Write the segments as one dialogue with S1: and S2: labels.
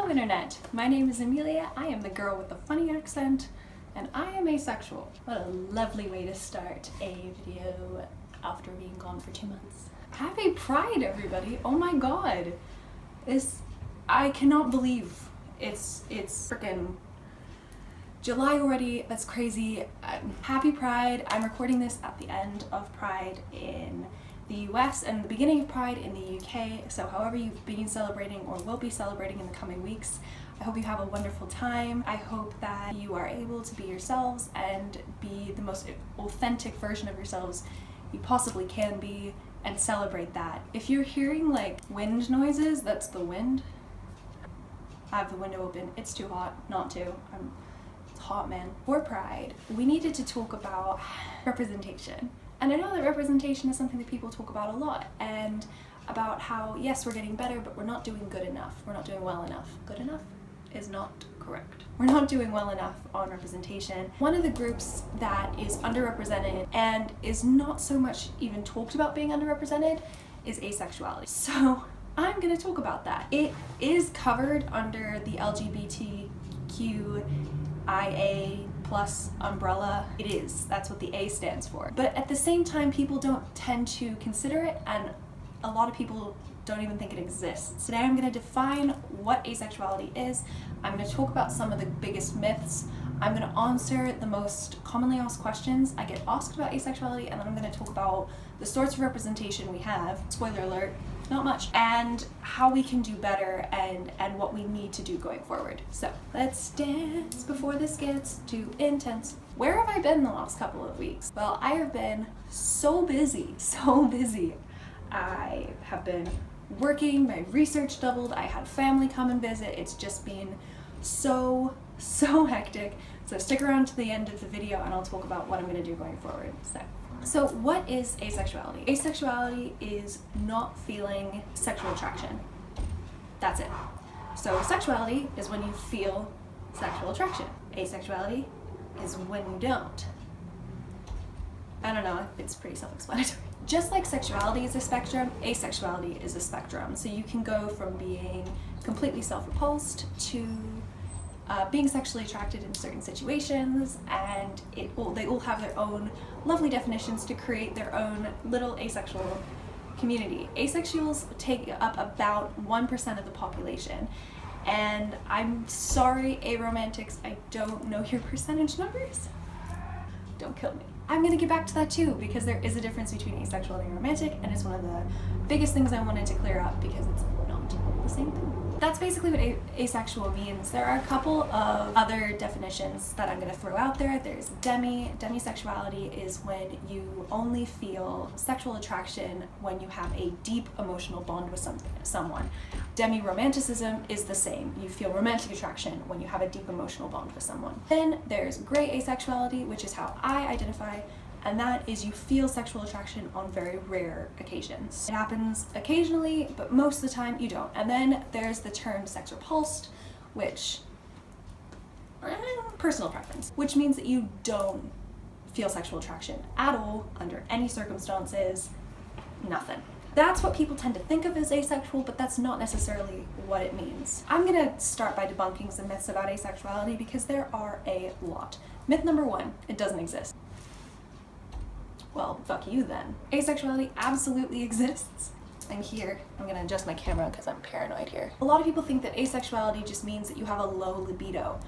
S1: Hello Internet, my name is Amelia, I am the girl with the funny accent, and I am asexual. What a lovely way to start a video after being gone for 2 months. Happy Pride everybody, oh my god. I cannot believe it's freaking July already, that's crazy. Happy Pride, I'm recording this at the end of Pride in the US and the beginning of Pride in the UK, so however you've been celebrating or will be celebrating in the coming weeks, I hope you have a wonderful time. I hope that you are able to be yourselves and be the most authentic version of yourselves you possibly can be and celebrate that. If you're hearing like wind noises, that's the wind. I have the window open, it's too hot not to. It's hot, man. For Pride, we needed to talk about representation. And I know that representation is something that people talk about a lot, and about how, yes, we're getting better, but we're not doing good enough. We're not doing well enough. Good enough is not correct. We're not doing well enough on representation. One of the groups that is underrepresented and is not so much even talked about being underrepresented is asexuality. So I'm gonna talk about that. It is covered under the LGBTQIA+ umbrella. It is, that's what the A stands for. But at the same time, people don't tend to consider it, and a lot of people don't even think it exists. Today I'm going to define what asexuality is. I'm going to talk about some of the biggest myths. I'm going to answer the most commonly asked questions I get asked about asexuality, and then I'm going to talk about the sorts of representation we have, spoiler alert, not much, and how we can do better and what we need to do going forward. So let's dance before this gets too intense. Where have I been the last couple of weeks? Well, I have been so busy. I have been working, my research doubled, I had family come and visit. It's just been so hectic. So stick around to the end of the video and I'll talk about what I'm going to do going forward. So what is asexuality? Asexuality is not feeling sexual attraction. That's it. So sexuality is when you feel sexual attraction. Asexuality is when you don't. I don't know, it's pretty self-explanatory. Just like sexuality is a spectrum, asexuality is a spectrum. So you can go from being completely self-repulsed to being sexually attracted in certain situations, and they all have their own lovely definitions to create their own little asexual community. Asexuals take up about 1% of the population, and I'm sorry, Aromantics, I don't know your percentage numbers. Don't kill me. I'm gonna get back to that too, because there is a difference between asexual and aromantic, and it's one of the biggest things I wanted to clear up because it's not the same thing. That's basically what asexual means. There are a couple of other definitions that I'm gonna throw out there. There's demisexuality is when you only feel sexual attraction when you have a deep emotional bond with someone. Demi-romanticism is the same. You feel romantic attraction when you have a deep emotional bond with someone. Then there's gray asexuality, which is how I identify, and that is you feel sexual attraction on very rare occasions. It happens occasionally, but most of the time you don't. And then there's the term sex repulsed, which, personal preference, which means that you don't feel sexual attraction at all under any circumstances, nothing. That's what people tend to think of as asexual, but that's not necessarily what it means. I'm gonna start by debunking some myths about asexuality because there are a lot. Myth number 1, it doesn't exist. Well, fuck you then. Asexuality absolutely exists. And here, I'm gonna adjust my camera because I'm paranoid here. A lot of people think that asexuality just means that you have a low libido.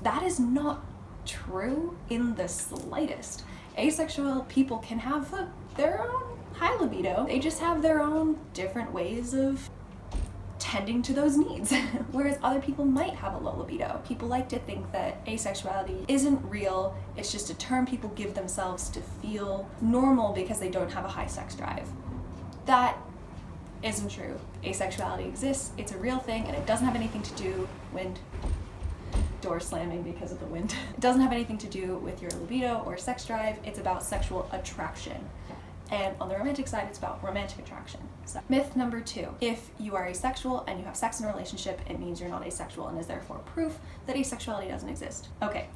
S1: That is not true in the slightest. Asexual people can have their own high libido. They just have their own different ways of tending to those needs. Whereas other people might have a low libido. People like to think that asexuality isn't real, it's just a term people give themselves to feel normal because they don't have a high sex drive. That isn't true. Asexuality exists, it's a real thing, and it doesn't have anything to do with door slamming because of the wind. It doesn't have anything to do with your libido or sex drive, it's about sexual attraction. And on the romantic side, it's about romantic attraction. So, myth number 2, if you are asexual and you have sex in a relationship, it means you're not asexual and is therefore proof that asexuality doesn't exist. Okay,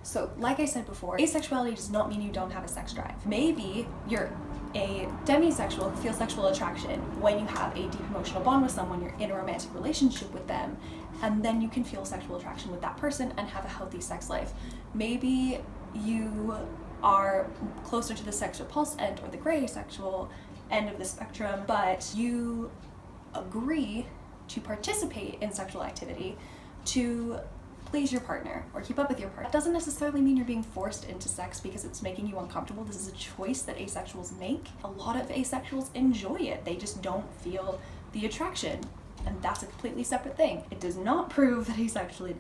S1: So like I said before, asexuality does not mean you don't have a sex drive. Maybe you're a demisexual who feels sexual attraction when you have a deep emotional bond with someone, you're in a romantic relationship with them, and then you can feel sexual attraction with that person and have a healthy sex life. Maybe you are closer to the sex repulse end or the gray asexual end of the spectrum, but you agree to participate in sexual activity to please your partner or keep up with your partner. That doesn't necessarily mean you're being forced into sex because it's making you uncomfortable. This is a choice that asexuals make. A lot of asexuals enjoy it. They just don't feel the attraction. And that's a completely separate thing. It does not prove that asexuality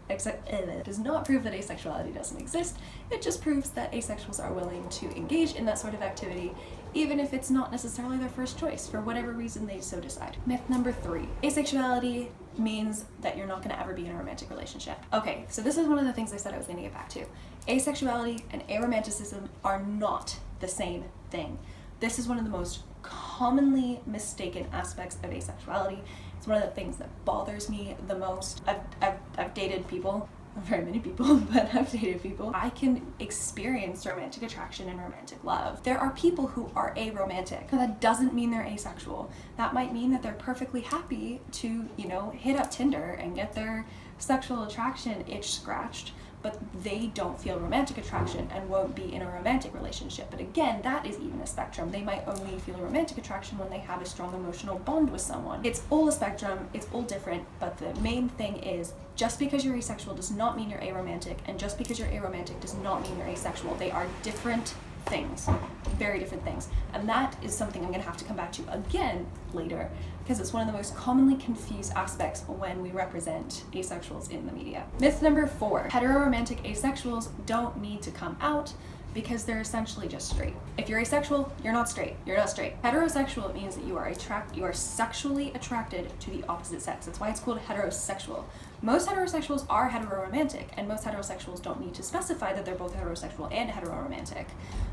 S1: doesn't exist. It just proves that asexuals are willing to engage in that sort of activity, even if it's not necessarily their first choice, for whatever reason they so decide. Myth number 3, asexuality means that you're not gonna ever be in a romantic relationship. Okay, so this is one of the things I said I was gonna get back to. Asexuality and aromanticism are not the same thing. This is one of the most commonly mistaken aspects of asexuality. It's one of the things that bothers me the most. I've dated people, not very many people, but I've dated people. I can experience romantic attraction and romantic love. There are people who are aromantic. Now that doesn't mean they're asexual. That might mean that they're perfectly happy to, hit up Tinder and get their sexual attraction itch scratched, but they don't feel romantic attraction and won't be in a romantic relationship. But again, that is even a spectrum. They might only feel romantic attraction when they have a strong emotional bond with someone. It's all a spectrum, it's all different, but the main thing is just because you're asexual does not mean you're aromantic, and just because you're aromantic does not mean you're asexual. They are different things, very different things. And that is something I'm gonna have to come back to again later, because it's one of the most commonly confused aspects when we represent asexuals in the media. Myth number 4, heteroromantic asexuals don't need to come out because they're essentially just straight. If you're asexual, you're not straight. You're not straight. Heterosexual means that you are sexually attracted to the opposite sex. That's why it's called heterosexual. Most heterosexuals are heteroromantic, and most heterosexuals don't need to specify that they're both heterosexual and heteroromantic,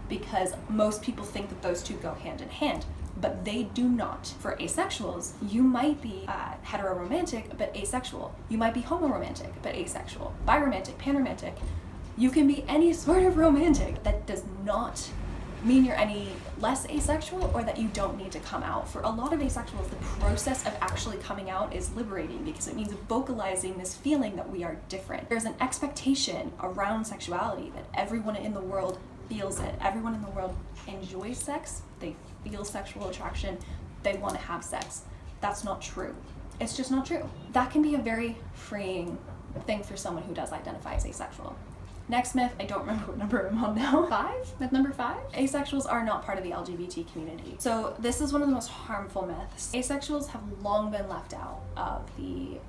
S1: because most people think that those two go hand in hand, but they do not. For asexuals, you might be heteroromantic but asexual. You might be homoromantic but asexual. Biromantic, panromantic. You can be any sort of romantic. That does not mean you're any less asexual or that you don't need to come out. For a lot of asexuals, the process of actually coming out is liberating because it means vocalizing this feeling that we are different. There's an expectation around sexuality that everyone in the world feels it. Everyone in the world enjoys sex, they feel sexual attraction, they want to have sex. That's not true. It's just not true. That can be a very freeing thing for someone who does identify as asexual. Next myth, I don't remember what number I'm on now. 5? Myth number 5? Asexuals are not part of the LGBT community. So this is one of the most harmful myths. Asexuals have long been left out of the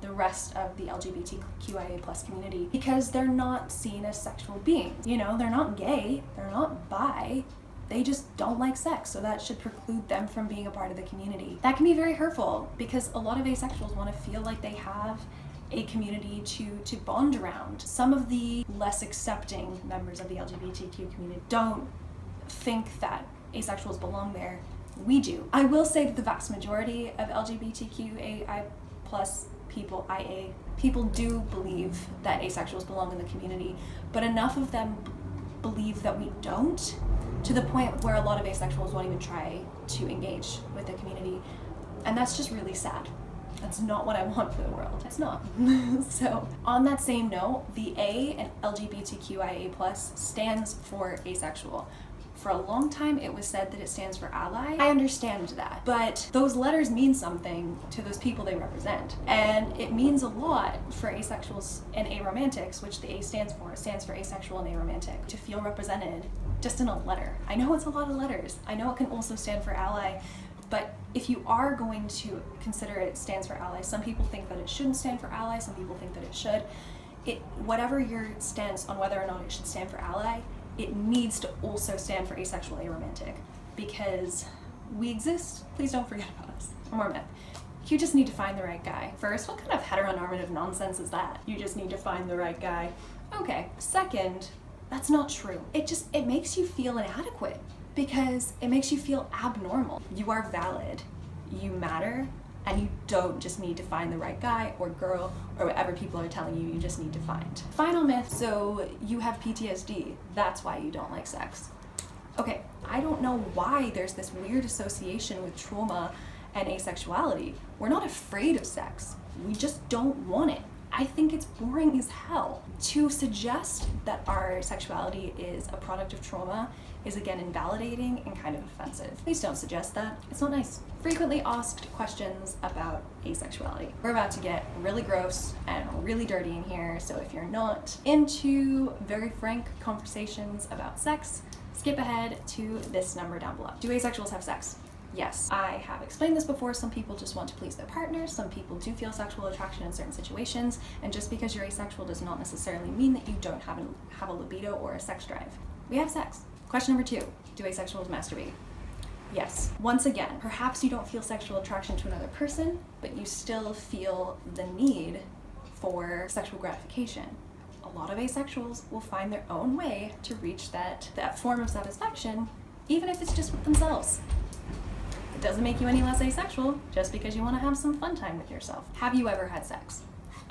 S1: rest of the LGBTQIA+ community because they're not seen as sexual beings. They're not gay, they're not bi, they just don't like sex, so that should preclude them from being a part of the community. That can be very hurtful because a lot of asexuals want to feel like they have a community to bond around. Some of the less accepting members of the LGBTQ community don't think that asexuals belong there. We do. I will say that the vast majority of LGBTQAI+ people do believe that asexuals belong in the community, but enough of them believe that we don't, to the point where a lot of asexuals won't even try to engage with the community, and that's just really sad. That's not what I want for the world. It's not. So, on that same note, the A in LGBTQIA+ stands for asexual. For a long time, it was said that it stands for ally. I understand that, but those letters mean something to those people they represent. And it means a lot for asexuals and aromantics, which the A stands for. It stands for asexual and aromantic, to feel represented just in a letter. I know it's a lot of letters. I know it can also stand for ally, but if you are going to consider it stands for ally, some people think that it shouldn't stand for ally, some people think that it should. Whatever your stance on whether or not it should stand for ally, it needs to also stand for asexual aromantic, because we exist. Please don't forget about us. More myth. You just need to find the right guy. First, what kind of heteronormative nonsense is that? You just need to find the right guy. Okay. Second, that's not true. It makes you feel inadequate, because it makes you feel abnormal. You are valid. You matter. and you don't just need to find the right guy or girl or whatever people are telling you just need to find. Final myth, so you have PTSD, that's why you don't like sex. Okay, I don't know why there's this weird association with trauma and asexuality. We're not afraid of sex, we just don't want it. I think it's boring as hell. To suggest that our sexuality is a product of trauma is again invalidating and kind of offensive. Please don't suggest that. It's not nice. Frequently asked questions about asexuality. We're about to get really gross and really dirty in here, so if you're not into very frank conversations about sex, skip ahead to this number down below. Do asexuals have sex? Yes, I have explained this before. Some people just want to please their partners. Some people do feel sexual attraction in certain situations. And just because you're asexual does not necessarily mean that you don't have a libido or a sex drive. We have sex. Question number 2, do asexuals masturbate? Yes. Once again, perhaps you don't feel sexual attraction to another person, but you still feel the need for sexual gratification. A lot of asexuals will find their own way to reach that form of satisfaction, even if it's just with themselves. It doesn't make you any less asexual just because you want to have some fun time with yourself. Have you ever had sex?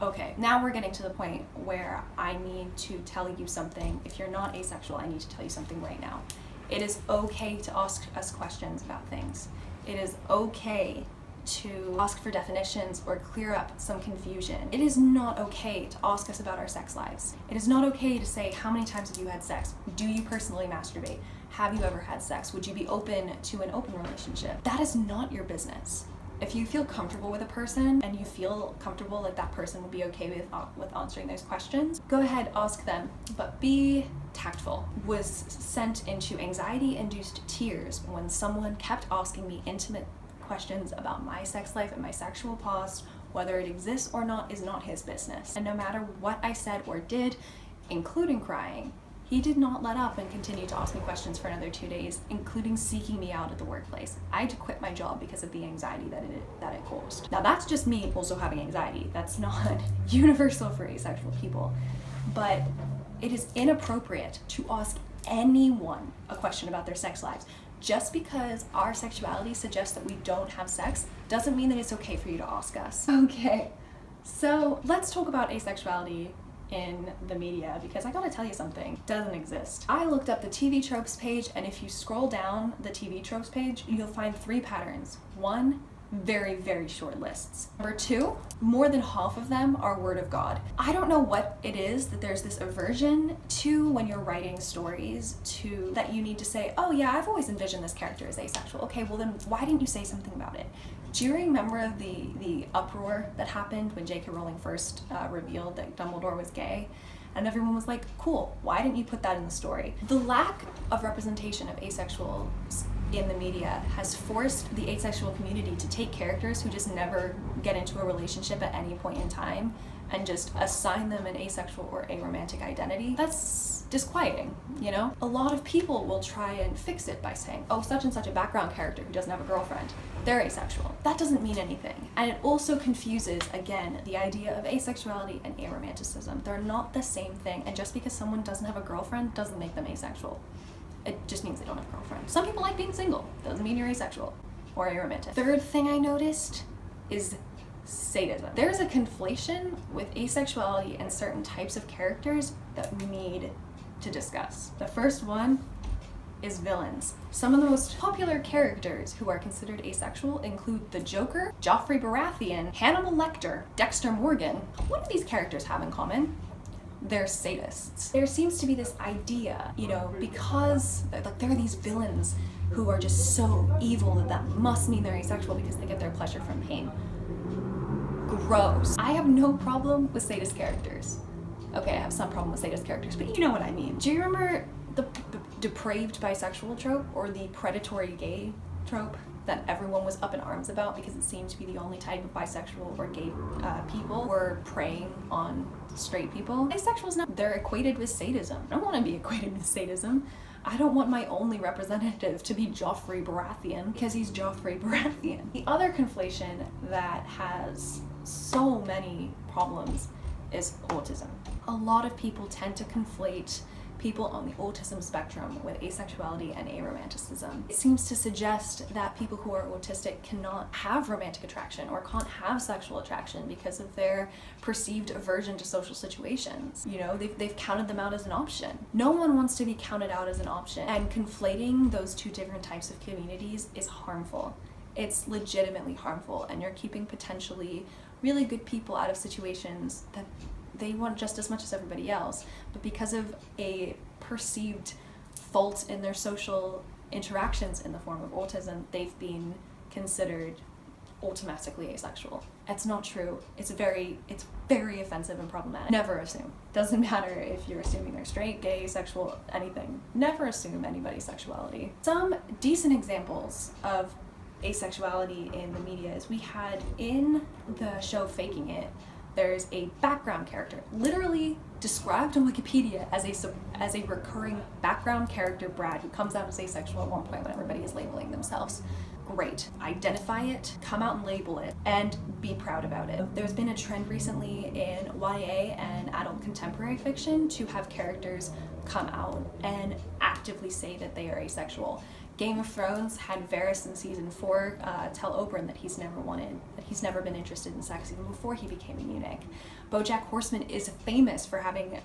S1: Okay, now we're getting to the point where I need to tell you something. If you're not asexual, I need to tell you something right now. It is okay to ask us questions about things. It is okay to ask for definitions or clear up some confusion. It is not okay to ask us about our sex lives. It is not okay to say, how many times have you had sex? Do you personally masturbate? Have you ever had sex? Would you be open to an open relationship? That is not your business. If you feel comfortable with a person and you feel comfortable like that person will be okay with answering those questions, go ahead, ask them, but be tactful. Was sent into anxiety-induced tears when someone kept asking me intimate questions about my sex life and my sexual past. Whether it exists or not is not his business. And no matter what I said or did, including crying, he did not let up and continue to ask me questions for another 2 days, including seeking me out at the workplace. I had to quit my job because of the anxiety that it caused. Now that's just me also having anxiety. That's not universal for asexual people. But it is inappropriate to ask anyone a question about their sex lives. Just because our sexuality suggests that we don't have sex doesn't mean that it's okay for you to ask us. Okay, so let's talk about asexuality in the media, because I gotta tell you something, it doesn't exist. I looked up the TV tropes page, and if you scroll down the TV tropes page, you'll find 3 patterns. 1, very, very short lists. Number 2, more than half of them are word of God. I don't know what it is that there's this aversion to when you're writing stories that you need to say, oh yeah, I've always envisioned this character as asexual. Okay, well then why didn't you say something about it? Do you remember the uproar that happened when J.K. Rowling first revealed that Dumbledore was gay? And everyone was like, cool, why didn't you put that in the story? The lack of representation of asexuals in the media has forced the asexual community to take characters who just never get into a relationship at any point in time and just assign them an asexual or aromantic identity. That's disquieting, you know? A lot of people will try and fix it by saying, oh, such and such a background character who doesn't have a girlfriend, they're asexual. That doesn't mean anything. And it also confuses, again, the idea of asexuality and aromanticism. They're not the same thing, and just because someone doesn't have a girlfriend doesn't make them asexual. It just means they don't have a girlfriend. Some people like being single. Doesn't mean you're asexual or aromantic. Third thing I noticed is sadism. There's a conflation with asexuality and certain types of characters that we need to discuss. The first one is villains. Some of the most popular characters who are considered asexual include the Joker, Joffrey Baratheon, Hannibal Lecter, Dexter Morgan. What do these characters have in common? They're sadists. There seems to be this idea, you know, because like there are these villains who are just so evil that must mean they're asexual because they get their pleasure from pain. Gross. I have no problem with sadist characters. Okay, I have some problem with sadist characters, but you know what I mean. Do you remember the depraved bisexual trope or the predatory gay trope that everyone was up in arms about because it seemed to be the only type of bisexual or gay people were preying on straight people? Asexuals now, they're equated with sadism. I don't want to be equated with sadism. I don't want my only representative to be Joffrey Baratheon because he's Joffrey Baratheon. The other conflation that has so many problems is autism. A lot of people tend to conflate people on the autism spectrum with asexuality and aromanticism. It seems to suggest that people who are autistic cannot have romantic attraction or can't have sexual attraction because of their perceived aversion to social situations. You know, they've counted them out as an option. No one wants to be counted out as an option, and conflating those two different types of communities is harmful. It's legitimately harmful, and you're keeping potentially really good people out of situations that they want just as much as everybody else, but because of a perceived fault in their social interactions in the form of autism, they've been considered automatically asexual. It's not true. It's very offensive and problematic. Never assume. Doesn't matter if you're assuming they're straight, gay, sexual, anything. Never assume anybody's sexuality. Some decent examples of asexuality in the media is we had in the show Faking It, there's a background character, literally described on Wikipedia as a recurring background character, Brad, who comes out as asexual at one point when everybody is labeling themselves. Great. Identify it, come out and label it, and be proud about it. There's been a trend recently in YA and adult contemporary fiction to have characters come out and actively say that they are asexual. Game of Thrones had Varys in season 4 tell Oberyn that he's never been interested in sex even before he became a eunuch. BoJack Horseman is famous for having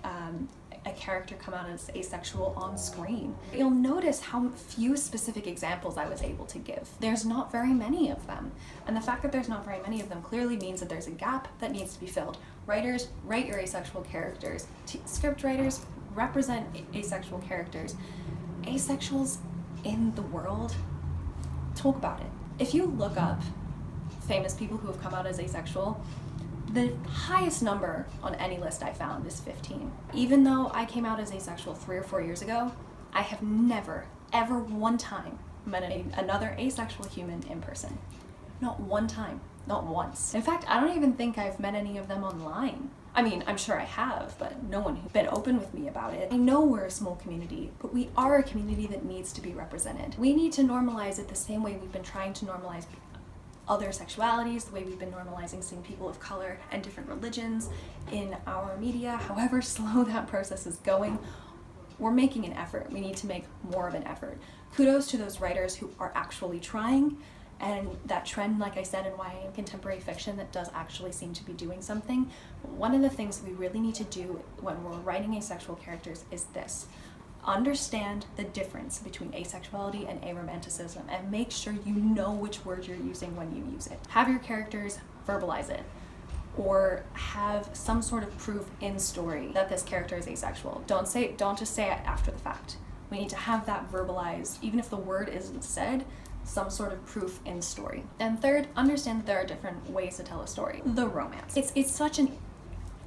S1: a character come out as asexual on screen. You'll notice how few specific examples I was able to give. There's not very many of them. And the fact that there's not very many of them clearly means that there's a gap that needs to be filled. Writers, write your asexual characters. Script writers, represent asexual characters. Asexuals in the world, talk about it. If you look up famous people who have come out as asexual, the highest number on any list I found is 15. Even though I came out as asexual 3 or 4 years ago, I have never, ever one time met another asexual human in person. Not one time. Not once. In fact, I don't even think I've met any of them online. I mean, I'm sure I have, but no one who's been open with me about it. I know we're a small community, but we are a community that needs to be represented. We need to normalize it the same way we've been trying to normalize other sexualities, the way we've been normalizing seeing people of color and different religions in our media. However slow that process is going, we're making an effort. We need to make more of an effort. Kudos to those writers who are actually trying, and that trend, like I said, in YA and contemporary fiction that does actually seem to be doing something. One of the things we really need to do when we're writing asexual characters is this. Understand the difference between asexuality and aromanticism, and make sure you know which word you're using when you use it. Have your characters verbalize it, or have some sort of proof in story that this character is asexual. Don't just say it after the fact. We need to have that verbalized, even if the word isn't said, some sort of proof in story. And third, understand that there are different ways to tell a story. The romance. It's such an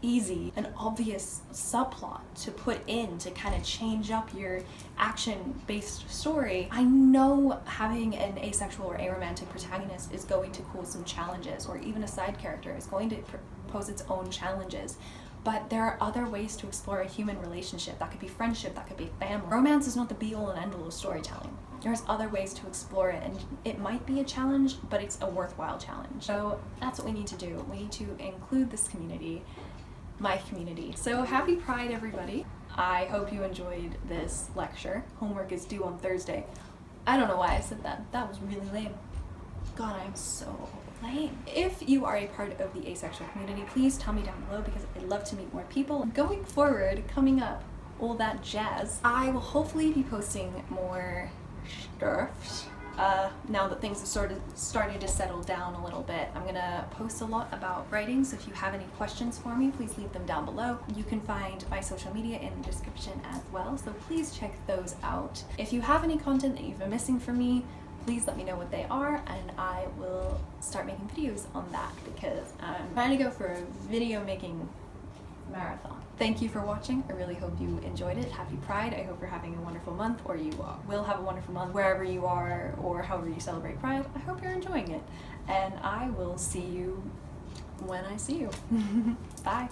S1: easy and obvious subplot to put in to kind of change up your action-based story. I know having an asexual or aromantic protagonist is going to cause some challenges, or even a side character is going to pose its own challenges. But there are other ways to explore a human relationship. That could be friendship, that could be family. Romance is not the be-all and end-all of storytelling. There's other ways to explore it, and it might be a challenge, but it's a worthwhile challenge. So that's what we need to do. We need to include this community, my community. So happy Pride, everybody. I hope you enjoyed this lecture. Homework is due on Thursday. I don't know why I said that. That was really lame. God, I am so lame. If you are a part of the asexual community, please tell me down below, because I'd love to meet more people. Going forward, coming up, all that jazz, I will hopefully be posting more stuff. Now that things have started to settle down a little bit. I'm gonna post a lot about writing, so if you have any questions for me, please leave them down below. You can find my social media in the description as well, so please check those out. If you have any content that you've been missing from me, please let me know what they are, and I will start making videos on that, because I'm trying to go for a video making marathon. Thank you for watching. I really hope you enjoyed it. Happy Pride. I hope you're having a wonderful month, or you will have a wonderful month wherever you are, or however you celebrate Pride. I hope you're enjoying it, and I will see you when I see you. Bye.